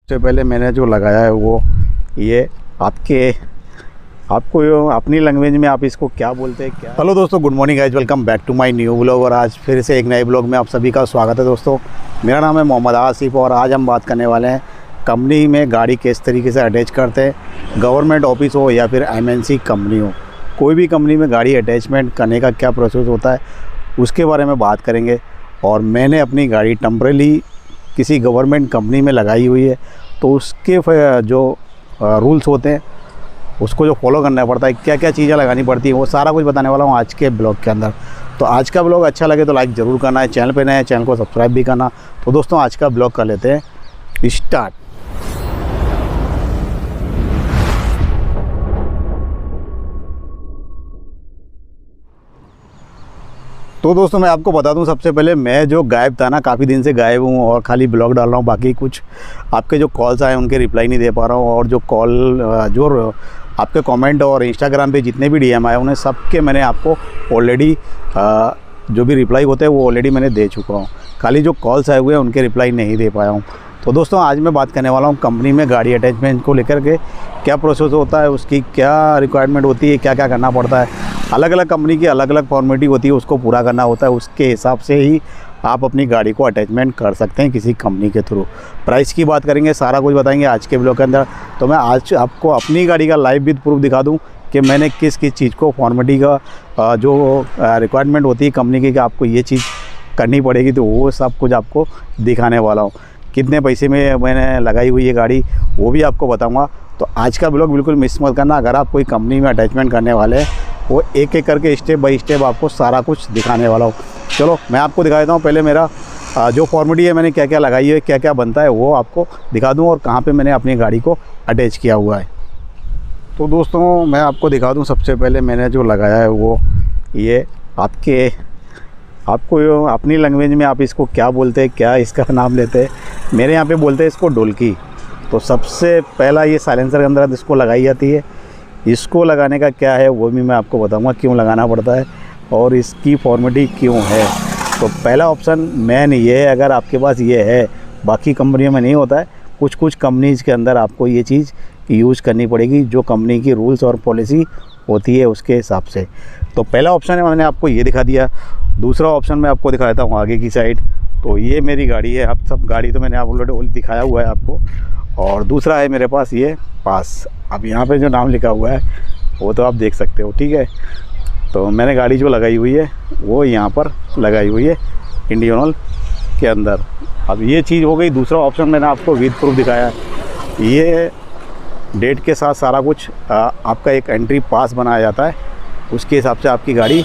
सबसे पहले मैंने जो लगाया है वो ये आपको अपनी लैंग्वेज में आप इसको क्या बोलते हैं क्या। हेलो दोस्तों, good morning guys, welcome back to my new blog. और आज फिर से एक नए ब्लॉग में आप सभी का स्वागत है। दोस्तों मेरा नाम है मोहम्मद आसिफ और आज हम बात करने वाले हैं कंपनी में गाड़ी किस तरीके से अटैच करते हैं। गवर्नमेंट ऑफिस हो या फिर MNC कंपनी हो, कोई भी कंपनी में गाड़ी अटैचमेंट करने का क्या प्रोसेस होता है उसके बारे में बात करेंगे। और मैंने अपनी गाड़ी टेम्परेरी किसी गवर्नमेंट कंपनी में लगाई हुई है, तो उसके जो रूल्स होते हैं उसको जो फॉलो करना पड़ता है, क्या क्या चीज़ें लगानी पड़ती हैं, वो सारा कुछ बताने वाला हूँ आज के ब्लॉग के अंदर। तो आज का ब्लॉग अच्छा लगे तो लाइक ज़रूर करना है, चैनल पे नए हैं चैनल को सब्सक्राइब भी करना। तो दोस्तों आज का ब्लॉग कर लेते हैं स्टार्ट। तो दोस्तों मैं आपको बता दूं, सबसे पहले मैं जो गायब था ना, काफ़ी दिन से गायब हूं और खाली ब्लॉग डाल रहा हूं। बाकी कुछ आपके जो कॉल्स आए उनके रिप्लाई नहीं दे पा रहा हूं, और जो जो आपके कमेंट और इंस्टाग्राम पे जितने भी DM आए उन्हें सबके मैंने आपको ऑलरेडी जो भी रिप्लाई होते हैं वो ऑलरेडी मैंने दे चुका हूँ। खाली जो कॉल्स आए हुए हैं उनके रिप्लाई नहीं दे पाया हूँ। तो दोस्तों आज मैं बात करने वाला हूँ कंपनी में गाड़ी अटैचमेंट को लेकर के क्या प्रोसेस होता है, उसकी क्या रिक्वायरमेंट होती है, क्या क्या करना पड़ता है। अलग अलग कंपनी की अलग अलग फॉर्मेलिटी होती है, उसको पूरा करना होता है। उसके हिसाब से ही आप अपनी गाड़ी को अटैचमेंट कर सकते हैं किसी कंपनी के थ्रू। प्राइस की बात करेंगे, सारा कुछ बताएंगे आज के ब्लॉग के अंदर। तो मैं आज आपको अपनी गाड़ी का लाइव विद प्रूफ दिखा दूँ कि मैंने किस किस चीज़ को फॉर्मेलिटी का जो रिक्वायरमेंट होती है कंपनी की कि आपको ये चीज़ करनी पड़ेगी, तो वो सब कुछ आपको दिखाने वाला हूँ। कितने पैसे में मैंने लगाई हुई ये गाड़ी वो भी आपको बताऊंगा। तो आज का ब्लॉग बिल्कुल मिस मत करना। अगर आप कोई कंपनी में अटैचमेंट करने वाले हैं, वो एक एक करके स्टेप बाय स्टेप आपको सारा कुछ दिखाने वाला हूँ। चलो मैं आपको दिखा देता हूँ। पहले मेरा जो फॉर्मेलिटी है, मैंने क्या क्या लगाई है, क्या क्या बनता है, वो आपको दिखा दूँ और कहाँ पर मैंने अपनी गाड़ी को अटैच किया हुआ है। तो दोस्तों मैं आपको दिखा दूँ, सबसे पहले मैंने जो लगाया है वो ये आपको अपनी लैंग्वेज में आप इसको क्या बोलते हैं, क्या इसका नाम लेते हैं। मेरे यहाँ पे बोलते हैं इसको ढोलकी। तो सबसे पहला ये साइलेंसर के अंदर इसको लगाई जाती है। इसको लगाने का क्या है वो भी मैं आपको बताऊंगा, क्यों लगाना पड़ता है और इसकी फॉर्मेलिटी क्यों है। तो पहला ऑप्शन मेन ये है, अगर आपके पास ये है, बाकी कंपनियों में नहीं होता है। कुछ कुछ कंपनीज़ के अंदर आपको ये चीज़ यूज़ करनी पड़ेगी, जो कंपनी की रूल्स और पॉलिसी होती है उसके हिसाब से। तो पहला ऑप्शन है, मैंने आपको ये दिखा दिया। दूसरा ऑप्शन मैं आपको दिखा देता हूँ आगे की साइड। तो ये मेरी गाड़ी है, अब सब गाड़ी तो मैंने आप ऑलरेडी दिखाया हुआ है आपको। और दूसरा है मेरे पास ये पास। अब यहाँ पे जो नाम लिखा हुआ है वो तो आप देख सकते हो, ठीक है। तो मैंने गाड़ी जो लगाई हुई है वो यहाँ पर लगाई हुई है इंडियन ऑयल के अंदर। अब ये चीज़ हो गई। दूसरा ऑप्शन मैंने आपको विद प्रूफ दिखाया है। ये डेट के साथ सारा कुछ आपका एक एंट्री पास बनाया जाता है, उसके हिसाब से आपकी गाड़ी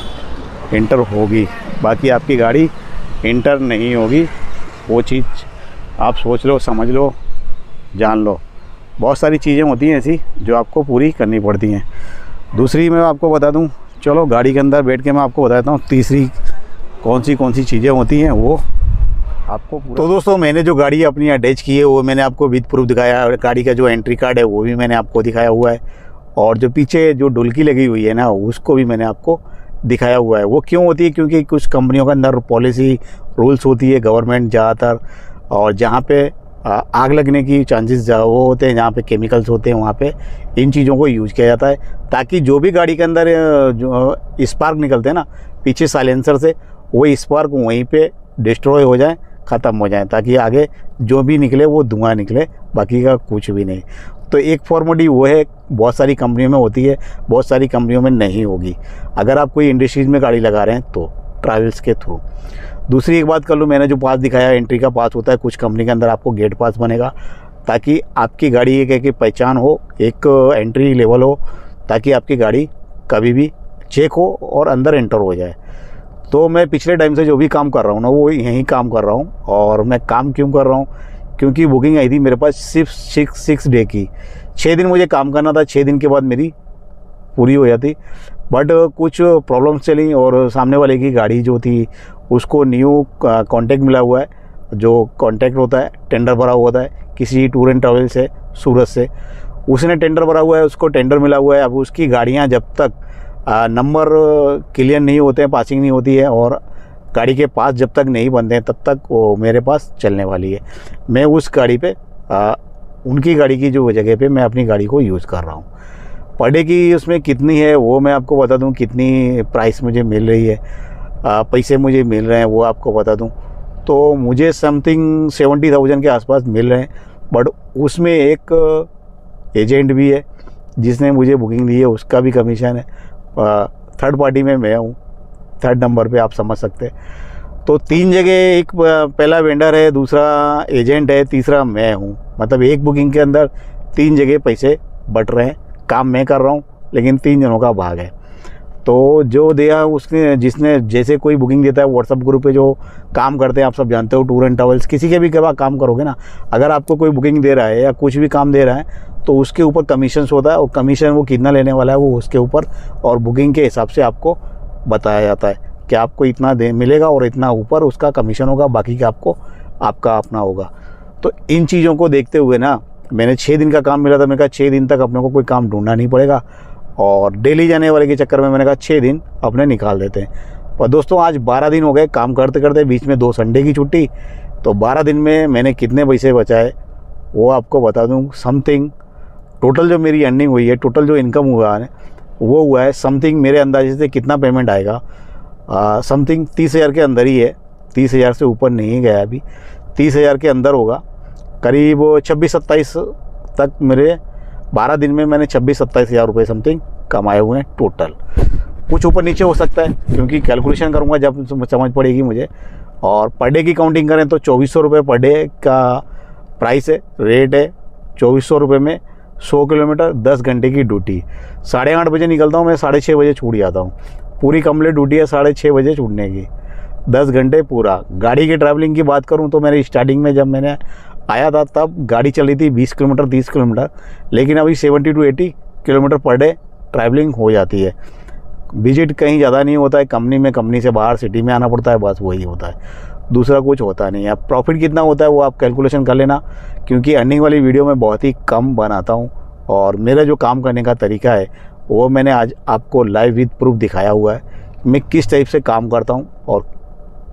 इंटर होगी। बाकी आपकी गाड़ी इंटर नहीं होगी। वो चीज़ आप सोच लो, समझ लो, जान लो। बहुत सारी चीज़ें होती हैं ऐसी जो आपको पूरी करनी पड़ती हैं। दूसरी मैं आपको बता दूं, चलो गाड़ी के अंदर बैठ के मैं आपको बताता हूँ तीसरी कौन सी चीज़ें होती हैं वो आपको पूरा। तो दोस्तों मैंने जो गाड़ी अपनी अटैच की है वो मैंने आपको विद प्रूफ दिखाया, और गाड़ी का जो एंट्री कार्ड है वो भी मैंने आपको दिखाया हुआ है। और जो पीछे जो ढुलकी लगी हुई है ना, उसको भी मैंने आपको दिखाया हुआ है। वो क्यों होती है, क्योंकि कुछ कंपनियों के अंदर पॉलिसी रूल्स होती है गवर्नमेंट ज़्यादातर, और जहाँ पे आग लगने की चांसेस वो होते हैं, जहाँ पे केमिकल्स होते हैं, वहाँ पे इन चीज़ों को यूज़ किया जाता है, ताकि जो भी गाड़ी के अंदर जो स्पार्क निकलते हैं ना पीछे साइलेंसर से, वो स्पार्क वहीं पे डिस्ट्रॉय हो जाए, ख़त्म हो जाए, ताकि आगे जो भी निकले वो धुआं निकले, बाकी का कुछ भी नहीं। तो एक फॉर्मेलिटी वो है, बहुत सारी कंपनियों में होती है, बहुत सारी कंपनियों में नहीं होगी। अगर आप कोई इंडस्ट्रीज़ में गाड़ी लगा रहे हैं तो ट्रैवल्स के थ्रू। दूसरी एक बात कर लूँ, मैंने जो पास दिखाया एंट्री का पास होता है, कुछ कंपनी के अंदर आपको गेट पास बनेगा, ताकि आपकी गाड़ी एक पहचान हो, एक एंट्री लेवल हो, ताकि आपकी गाड़ी कभी भी चेक हो और अंदर एंटर हो जाए। तो मैं पिछले टाइम से जो भी काम कर रहा हूँ ना, वो यहीं काम कर रहा हूँ। और मैं काम क्यों कर रहा हूँ, क्योंकि बुकिंग आई थी मेरे पास सिर्फ 6 डे की। 6 दिन मुझे काम करना था, 6 दिन के बाद मेरी पूरी हो जाती। बट कुछ प्रॉब्लम्स चली और सामने वाले की गाड़ी जो थी उसको न्यू कॉन्टैक्ट मिला हुआ है। जो कॉन्टैक्ट होता है, टेंडर भरा हुआ था किसी टूर एंड ट्रैवल से, सूरत से, उसने टेंडर भरा हुआ है, उसको टेंडर मिला हुआ है। अब उसकी गाड़ियाँ जब तक नंबर क्लियर नहीं होते हैं, पासिंग नहीं होती है, और गाड़ी के पास जब तक नहीं बनते हैं तब तक वो मेरे पास चलने वाली है। मैं उस गाड़ी पे उनकी गाड़ी की जो जगह पे मैं अपनी गाड़ी को यूज़ कर रहा हूँ। पर डे की उसमें कितनी है वो मैं आपको बता दूँ, कितनी प्राइस मुझे मिल रही है, पैसे मुझे मिल रहे हैं वो आपको बता दूँ। तो मुझे समथिंग 70,000 के आसपास मिल रहे हैं, बट उसमें एक एजेंट भी है जिसने मुझे बुकिंग दी है, उसका भी कमीशन है। थर्ड पार्टी में मैं हूँ, थर्ड नंबर पे आप समझ सकते हैं। तो 3 जगह, एक पहला वेंडर है, दूसरा एजेंट है, तीसरा मैं हूँ। मतलब एक बुकिंग के अंदर 3 जगह पैसे बट रहे हैं। काम मैं कर रहा हूँ लेकिन 3 जनों का भाग है। तो जो दिया उसने, जिसने जैसे कोई बुकिंग देता है व्हाट्सअप ग्रुप पे जो काम करते हैं, आप सब जानते हो, टूर एंड ट्रैवल्स, किसी के भी काम करोगे ना, अगर आपको कोई बुकिंग दे रहा है या कुछ भी काम दे रहा है तो उसके ऊपर कमीशन होता है, और कमीशन वो कितना लेने वाला है वो उसके ऊपर और बुकिंग के हिसाब से आपको बताया जाता है कि आपको इतना दे मिलेगा और इतना ऊपर उसका कमीशन होगा, बाकी का आपका अपना होगा। तो इन चीज़ों को देखते हुए ना, मैंने 6 दिन का काम मिला था, मैंने कहा 6 दिन तक अपने को कोई काम ढूंढना नहीं पड़ेगा, और डेली जाने वाले के चक्कर में मैंने कहा 6 दिन अपने निकाल देते हैं। पर दोस्तों आज 12 दिन हो गए काम करते करते, बीच में 2 संडे की छुट्टी। तो 12 दिन में मैंने कितने पैसे बचाए वो आपको बता दूं। समथिंग टोटल जो मेरी अर्निंग हुई है, टोटल जो इनकम हुआ है वो हुआ है समथिंग, मेरे अंदाजे से कितना पेमेंट आएगा, समथिंग 30,000 के अंदर ही है। 30,000 से ऊपर नहीं गया अभी, 30,000 के अंदर होगा। करीब 26-27 तक मेरे 12 दिन में मैंने 26-27 हज़ार रुपये समथिंग कमाए हुए हैं टोटल। कुछ ऊपर नीचे हो सकता है क्योंकि कैलकुलेशन करूँगा जब समझ पड़ेगी मुझे। और पर डे की काउंटिंग करें तो 2400 रुपये पर डे का प्राइस है, रेट है। 2400 रुपये में 100 किलोमीटर 10 घंटे की ड्यूटी। 8:30 बजे निकलता हूँ मैं, 6:30 बजे छूट जाता हूँ। पूरी कंप्लीट ड्यूटी है 6:30 बजे छूटने की, 10 घंटे पूरा। गाड़ी की ट्रैवलिंग की बात करूँ तो मेरे स्टार्टिंग में जब मैंने आया था तब गाड़ी चली थी 20 किलोमीटर 30 किलोमीटर, लेकिन अभी 70 to 80 kilometre per day travelling हो जाती है। विजिट कहीं ज़्यादा नहीं होता है, कंपनी में, कंपनी से बाहर सिटी में आना पड़ता है, बस वही होता है, दूसरा कुछ होता नहीं है। अब प्रॉफिट कितना होता है वो आप कैलकुलेशन कर लेना, क्योंकि अर्निंग वाली वीडियो मैं बहुत ही कम बनाता हूँ, और मेरा जो काम करने का तरीका है वो मैंने आज आपको लाइव विद प्रूफ दिखाया हुआ है। मैं किस टाइप से काम करता हूँ और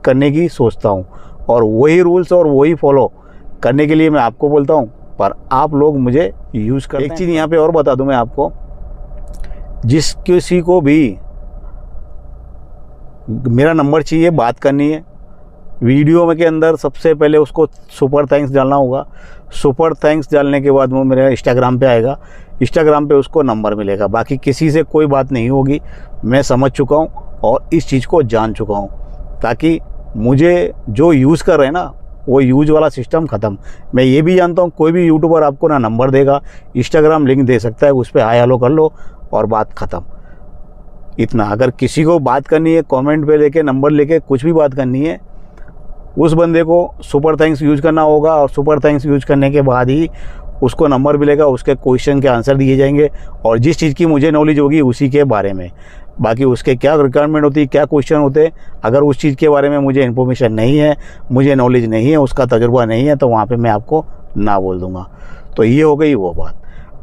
करने की सोचता हूँ, और वही रूल्स और वही फॉलो करने के लिए मैं आपको बोलता हूँ, पर आप लोग मुझे यूज़ करते हैं। एक चीज़ यहाँ पे और बता दूँ मैं आपको, जिस किसी को भी मेरा नंबर चाहिए, बात करनी है, वीडियो में के अंदर सबसे पहले उसको सुपर थैंक्स डालना होगा। सुपर थैंक्स डालने के बाद वो मेरे इंस्टाग्राम पे आएगा, इंस्टाग्राम पे उसको नंबर मिलेगा। बाकी किसी से कोई बात नहीं होगी, मैं समझ चुका हूँ और इस चीज़ को जान चुका हूँ, ताकि मुझे जो यूज़ कर रहे हैं ना वो यूज वाला सिस्टम ख़त्म। मैं ये भी जानता हूँ कोई भी यूट्यूबर आपको ना नंबर देगा, इंस्टाग्राम लिंक दे सकता है, उस पर हाय हेलो कर लो और बात ख़त्म। इतना, अगर किसी को बात करनी है कमेंट पे लेके, नंबर लेके कुछ भी बात करनी है, उस बंदे को सुपर थैंक्स यूज़ करना होगा, और सुपर थैंक्स यूज़ करने के बाद ही उसको नंबर मिलेगा, उसके क्वेश्चन के आंसर दिए जाएंगे, और जिस चीज़ की मुझे नॉलेज होगी उसी के बारे में। बाकी उसके क्या रिक्वायरमेंट होती है, क्या क्वेश्चन होते हैं, अगर उस चीज़ के बारे में मुझे इन्फॉर्मेशन नहीं है, मुझे नॉलेज नहीं है, उसका तजुर्बा नहीं है, तो वहाँ पे मैं आपको ना बोल दूँगा। तो ये हो गई वो बात।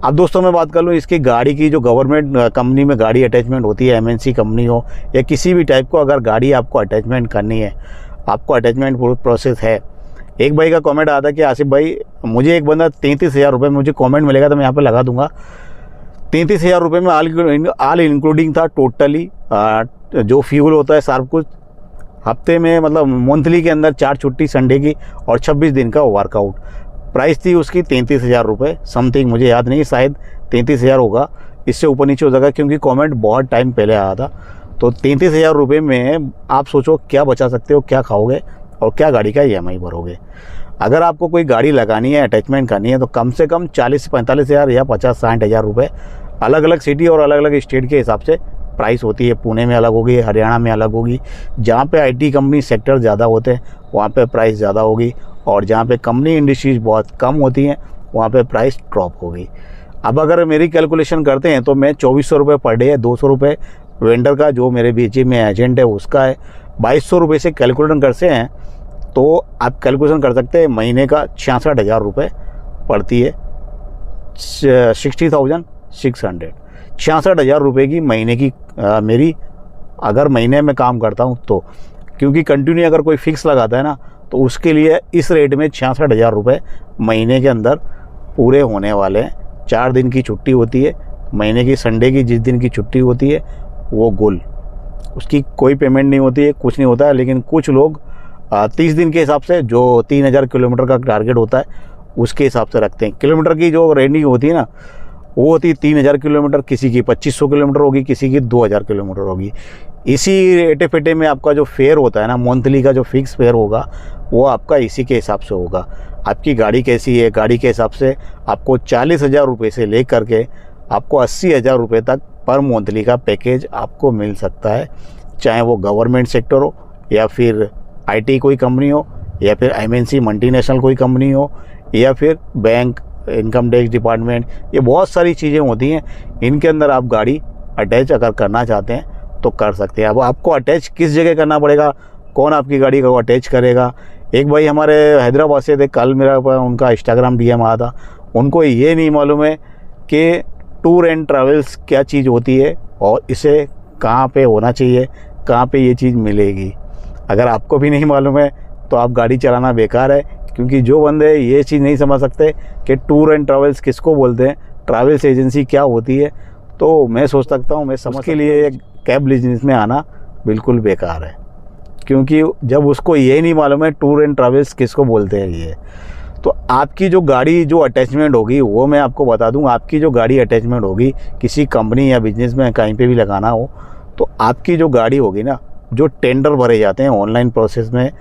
अब दोस्तों मैं बात कर लूँ इसकी गाड़ी की, जो गवर्नमेंट कंपनी में गाड़ी अटैचमेंट होती है, एमएनसी कंपनी हो या किसी भी टाइप को, अगर गाड़ी आपको अटैचमेंट करनी है, आपको अटैचमेंट प्रोसेस है। एक भाई का कमेंट आता है कि आसिफ भाई मुझे एक बंदा 33,000 रुपये में, मुझे कमेंट मिलेगा तो मैं यहाँ पे लगा दूंगा, 33,000 रुपये में ऑल इंक्लूडिंग था टोटली, जो फ्यूल होता है सब कुछ, हफ्ते में मतलब मंथली के अंदर 4 छुट्टी संडे की और 26 दिन का वर्कआउट। प्राइस थी उसकी 33,000 रुपये समथिंग, मुझे याद नहीं, शायद 33,000 होगा, इससे ऊपर नीचे हो जाएगा क्योंकि कमेंट बहुत टाइम पहले आया था। तो 33,000 रुपये में आप सोचो क्या बचा सकते हो, क्या खाओगे और क्या गाड़ी का EMI भरोगे। अगर आपको कोई गाड़ी लगानी है, अटैचमेंट करनी है, तो कम से कम 40-45 हज़ार या 50-60 हज़ार रुपये, अलग अलग सिटी और अलग अलग स्टेट के हिसाब से प्राइस होती है। पुणे में अलग होगी, हरियाणा में अलग होगी, जहाँ पे IT कंपनी सेक्टर ज़्यादा होते हैं वहाँ पे प्राइस ज़्यादा होगी, और जहाँ पे कंपनी इंडस्ट्रीज बहुत कम होती हैं वहाँ पे प्राइस ड्रॉप होगी। अब अगर मेरी कैलकुलेशन करते हैं तो मैं 2400 रुपये पर डे है, 200 रुपये वेंडर का जो मेरे बीच में एजेंट है उसका है, 2200 रुपये से कैलकुलेशन करते हैं तो आप कैलकुलेशन कर सकते हैं महीने का 66,000 रुपये पड़ती है, 60,600, 66,000 रुपये की महीने की मेरी, अगर महीने में काम करता हूँ तो। क्योंकि कंटिन्यू अगर कोई फिक्स लगाता है ना तो उसके लिए इस रेट में 66,000 रुपये महीने के अंदर पूरे होने वाले हैं। 4 दिन की छुट्टी होती है, महीने की संडे की जिस दिन की छुट्टी होती है वो गुल, उसकी कोई पेमेंट नहीं होती है, कुछ नहीं होता है। लेकिन कुछ लोग 30 दिन के हिसाब से जो 3000 किलोमीटर का टारगेट होता है उसके हिसाब से रखते हैं। किलोमीटर की जो रेंडिंग होती है ना, वो होती है 3000 किलोमीटर, किसी की 2500 किलोमीटर होगी, किसी की 2000 किलोमीटर होगी। इसी रेटे फेटे में आपका जो फेयर होता है ना, मंथली का जो फिक्स फेयर होगा वो आपका इसी के हिसाब से होगा। आपकी गाड़ी कैसी है, गाड़ी के हिसाब से आपको 40,000 रुपये से ले करके आपको 80,000 रुपये तक पर मंथली का पैकेज आपको मिल सकता है। चाहे वो गवर्नमेंट सेक्टर हो या फिर IT कोई कंपनी हो या फिर MNC मल्टीनेशनल कोई कंपनी हो या फिर बैंक, इनकम टैक्स डिपार्टमेंट, ये बहुत सारी चीज़ें होती हैं। इनके अंदर आप गाड़ी अटैच अगर करना चाहते हैं तो कर सकते हैं। अब आपको अटैच किस जगह करना पड़ेगा, कौन आपकी गाड़ी को अटैच करेगा। एक भाई हमारे हैदराबाद से थे, कल मेरा उनका इंस्टाग्राम DM आया था। उनको ये नहीं मालूम है कि टूर एंड ट्रैवल्स क्या चीज़ होती है और इसे कहाँ पे होना चाहिए, कहाँ पे ये चीज़ मिलेगी। अगर आपको भी नहीं मालूम है तो आप गाड़ी चलाना बेकार है, क्योंकि जो बंदे ये चीज़ नहीं समझ सकते कि टूर एंड ट्रैवल्स किसको बोलते हैं, ट्रैवल्स एजेंसी क्या होती है, तो मैं सोच सकता हूँ, मैं समझ के लिए कैब बिजनेस में आना बिल्कुल बेकार है। क्योंकि जब उसको ये नहीं मालूम है टूर एंड ट्रैवल्स किसको बोलते हैं ये, तो आपकी जो गाड़ी जो अटैचमेंट होगी वो मैं आपको बता दूं। आपकी जो गाड़ी अटैचमेंट होगी किसी कंपनी या बिजनेस में कहीं पे भी लगाना हो, तो आपकी जो गाड़ी होगी ना, जो टेंडर भरे जाते हैं ऑनलाइन प्रोसेस में,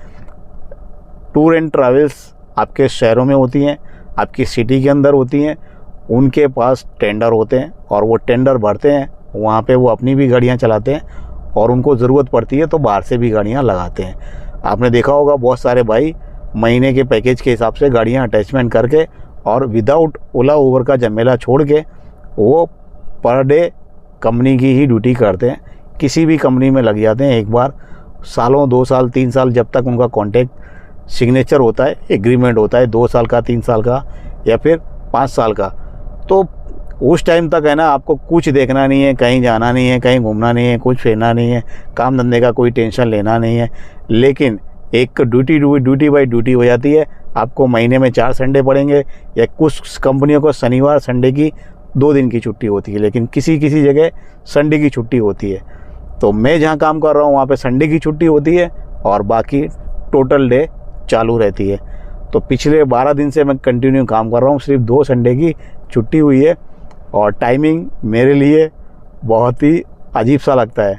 टूर एंड ट्रैवल्स आपके शहरों में होती हैं, आपकी सिटी के अंदर होती हैं, उनके पास टेंडर होते हैं और वो टेंडर भरते हैं। वहाँ पे वो अपनी भी गाड़ियाँ चलाते हैं और उनको ज़रूरत पड़ती है तो बाहर से भी गाड़ियाँ लगाते हैं। आपने देखा होगा बहुत सारे भाई महीने के पैकेज के हिसाब से गाड़ियाँ अटैचमेंट करके और विदाउट ओला उबर का झमेला छोड़ के वो पर डे कंपनी की ही ड्यूटी करते हैं। किसी भी कंपनी में लग जाते हैं एक बार, सालों 2 साल 3 साल, जब तक उनका कॉन्ट्रैक्ट सिग्नेचर होता है, एग्रीमेंट होता है 2 साल का, 3 साल का या फिर 5 साल का। तो उस टाइम तक है ना, आपको कुछ देखना नहीं है, कहीं जाना नहीं है, कहीं घूमना नहीं है, कुछ फेरना नहीं है, काम धंधे का कोई टेंशन लेना नहीं है। लेकिन एक ड्यूटी बाई ड्यूटी हो जाती है। आपको महीने में 4 संडे पड़ेंगे, या कुछ कंपनियों को शनिवार संडे की 2 दिन की छुट्टी होती है, लेकिन किसी किसी जगह संडे की छुट्टी होती है। तो मैं जहाँ काम कर रहा हूँ वहाँ पे संडे की छुट्टी होती है और बाकी टोटल डे चालू रहती है। तो पिछले 12 दिन से मैं कंटिन्यू काम कर रहा हूँ, सिर्फ 2 संडे की छुट्टी हुई है। और टाइमिंग मेरे लिए बहुत ही अजीब सा लगता है,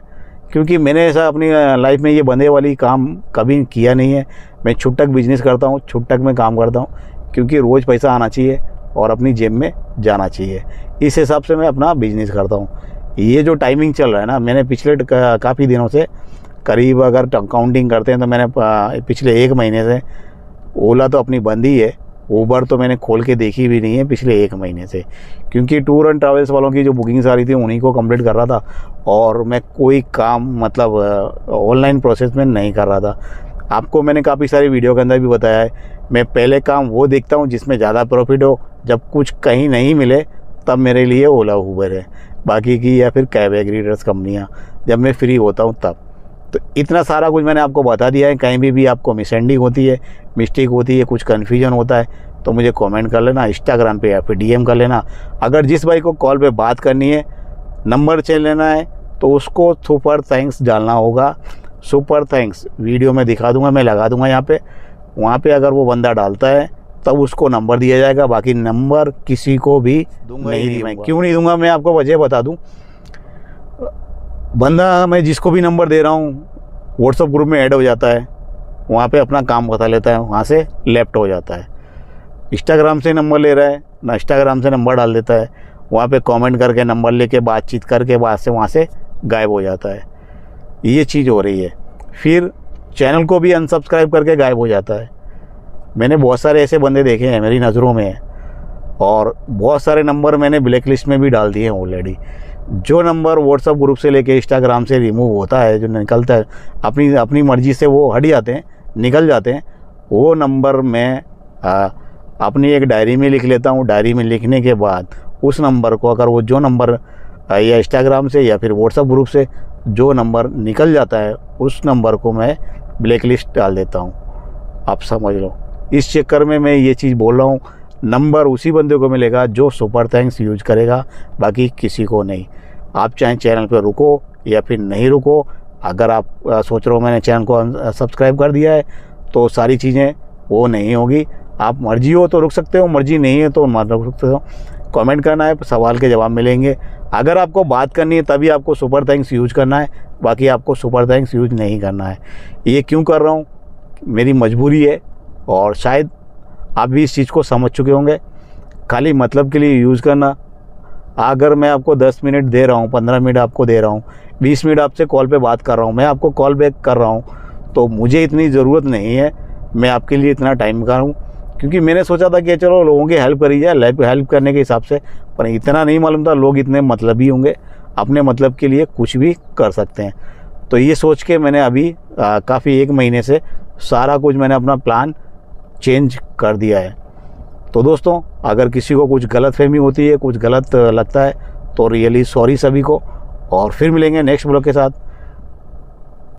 क्योंकि मैंने ऐसा अपनी लाइफ में ये बंधे वाली काम कभी किया नहीं है। मैं छुट्टक बिजनेस करता हूँ, छुट्टक में काम करता हूँ, क्योंकि रोज़ पैसा आना चाहिए और अपनी जेब में जाना चाहिए। इस हिसाब से मैं अपना बिजनेस करता हूँ। ये जो टाइमिंग चल रहा है ना, मैंने पिछले काफ़ी दिनों से, करीब अगर काउंटिंग करते हैं तो मैंने पिछले 1 महीने से ओला तो अपनी बंद ही है, ऊबर तो मैंने खोल के देखी भी नहीं है पिछले 1 महीने से, क्योंकि टूर एंड ट्रैवल्स वालों की जो बुकिंग्स आ रही थी उन्हीं को कंप्लीट कर रहा था और मैं कोई काम मतलब ऑनलाइन प्रोसेस में नहीं कर रहा था। आपको मैंने काफ़ी सारी वीडियो के अंदर भी बताया है, मैं पहले काम वो देखता हूँ जिसमें ज़्यादा प्रॉफिट हो। जब कुछ कहीं नहीं मिले तब मेरे लिए ओला उबर है, बाकी की या फिर कैब एग्रीडर्स कंपनियाँ जब मैं फ्री होता हूँ तब। तो इतना सारा कुछ मैंने आपको बता दिया है। कहीं भी आपको मिसअंडरस्टैंडिंग होती है, मिस्टेक होती है, कुछ कन्फ्यूजन होता है तो मुझे कमेंट कर लेना इंस्टाग्राम पे या फिर DM कर लेना। अगर जिस भाई को कॉल पे बात करनी है, नंबर चेंज लेना है, तो उसको सुपर थैंक्स डालना होगा। सुपर थैंक्स वीडियो में दिखा दूंगा, मैं लगा दूंगा यहाँ पे, वहाँ पे अगर वो बंदा डालता है तब उसको नंबर दिया जाएगा। बाकी नंबर किसी को भी नहीं, मैं क्यों नहीं दूंगा, मैं आपको वजह बता दूँ। बंदा मैं जिसको भी नंबर दे रहा हूँ व्हाट्सएप ग्रुप में ऐड हो जाता है, वहाँ पे अपना काम बता लेता है, वहाँ से लेफ्ट हो जाता है। इंस्टाग्राम से नंबर ले रहा है ना, इंस्टाग्राम से नंबर डाल देता है, वहाँ पे कमेंट करके नंबर लेके बातचीत करके बाद से वहाँ से गायब हो जाता है। ये चीज़ हो रही है। फिर चैनल को भी अनसब्सक्राइब करके गायब हो जाता है। मैंने बहुत सारे ऐसे बंदे देखे हैं, मेरी नज़रों में है, और बहुत सारे नंबर मैंने ब्लैक लिस्ट में भी डाल दिए हैं ऑलरेडी। जो नंबर व्हाट्सएप ग्रुप से लेके इंस्टाग्राम से रिमूव होता है, जो निकलता है अपनी मर्ज़ी से, वो हट जाते हैं, निकल जाते हैं, वो नंबर मैं अपनी एक डायरी में लिख लेता हूँ। डायरी में लिखने के बाद उस नंबर को, अगर वो जो नंबर या इंस्टाग्राम से या फिर व्हाट्सएप ग्रुप से जो नंबर निकल जाता है, उस नंबर को मैं ब्लैक लिस्ट डाल देता हूँ। आप समझ लो, इस चक्कर में मैं ये चीज़ बोल रहा हूँ। नंबर उसी बंदे को मिलेगा जो सुपर थैंक्स यूज करेगा, बाकी किसी को नहीं। आप चाहे चैनल पे रुको या फिर नहीं रुको, अगर आप सोच रहे हो मैंने चैनल को सब्सक्राइब कर दिया है तो सारी चीज़ें वो नहीं होगी। आप मर्जी हो तो रुक सकते हो, मर्जी नहीं है तो मत रुक सकते हो। कमेंट करना है, सवाल के जवाब मिलेंगे। अगर आपको बात करनी है तभी आपको सुपर थैंक्स यूज करना है, बाकी आपको सुपर थैंक्स यूज नहीं करना है। ये क्यों कर रहा हूँ, मेरी मजबूरी है और शायद आप भी इस चीज़ को समझ चुके होंगे। खाली मतलब के लिए यूज़ करना, अगर मैं आपको 10 मिनट दे रहा हूँ, 15 मिनट आपको दे रहा हूँ, 20 मिनट आपसे कॉल पे बात कर रहा हूँ, मैं आपको कॉल बैक कर रहा हूँ, तो मुझे इतनी ज़रूरत नहीं है मैं आपके लिए इतना टाइम करूँ, क्योंकि मैंने सोचा था कि चलो लोगों की हेल्प करी जाए, हेल्प करने के हिसाब से। पर इतना नहीं मालूम था लोग इतने मतलबी होंगे, अपने मतलब के लिए कुछ भी कर सकते हैं। तो ये सोच के मैंने अभी काफ़ी 1 महीने से सारा कुछ मैंने अपना प्लान चेंज कर दिया है। तो दोस्तों, अगर किसी को कुछ गलतफहमी होती है, कुछ गलत लगता है तो रियली सॉरी सभी को, और फिर मिलेंगे नेक्स्ट ब्लॉग के साथ।